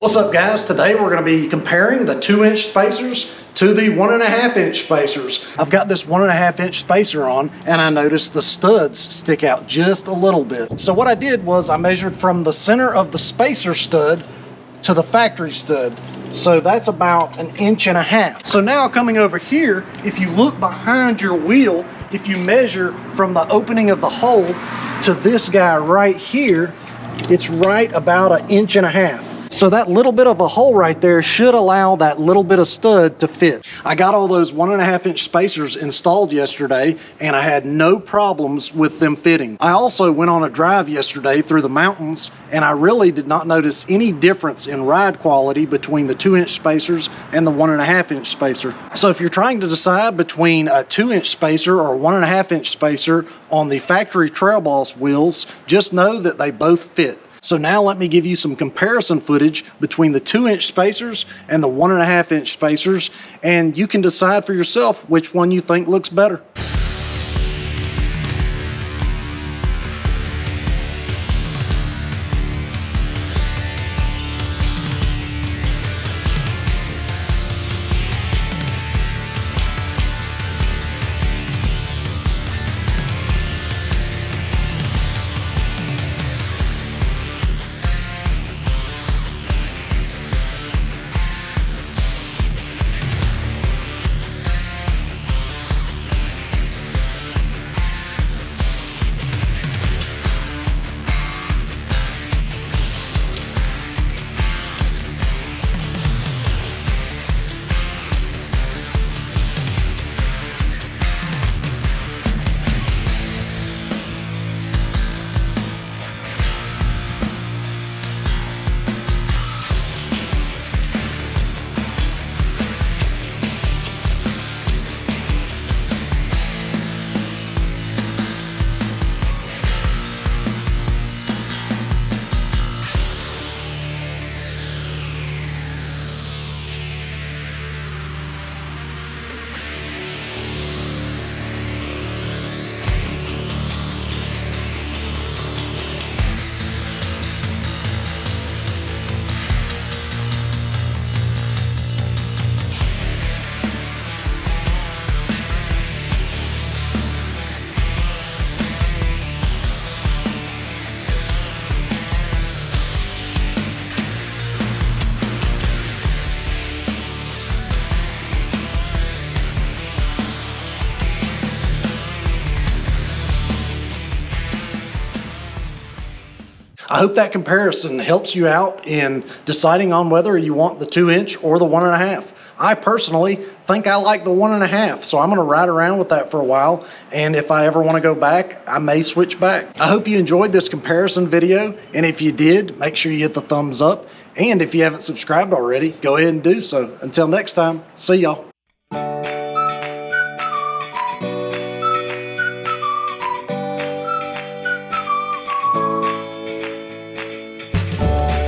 What's up guys? Today we're going to be comparing the 2-inch spacers to the 1.5-inch spacers. I've got this 1.5-inch spacer on and I noticed the studs stick out just a little bit. So what I did was I measured from the center of the spacer stud to the factory stud. So that's about 1.5 inches. So now coming over here, if you look behind your wheel, if you measure from the opening of the hole to this guy right here, it's right about 1.5 inches. So that little bit of a hole right there should allow that little bit of stud to fit. I got all those 1.5-inch spacers installed yesterday and I had no problems with them fitting. I also went on a drive yesterday through the mountains and I really did not notice any difference in ride quality between the 2-inch spacers and the 1.5-inch spacer. So if you're trying to decide between a 2-inch spacer or a 1.5-inch spacer on the factory Trail Boss wheels, just know that they both fit. So now let me give you some comparison footage between the 2-inch spacers and the 1.5-inch spacers, and you can decide for yourself which one you think looks better. I hope that comparison helps you out in deciding on whether you want the 2-inch or the 1.5. I personally think I like the 1.5, so I'm going to ride around with that for a while, and if I ever want to go back, I may switch back. I hope you enjoyed this comparison video, and if you did, make sure you hit the thumbs up, and if you haven't subscribed already, go ahead and do so. Until next time, see y'all.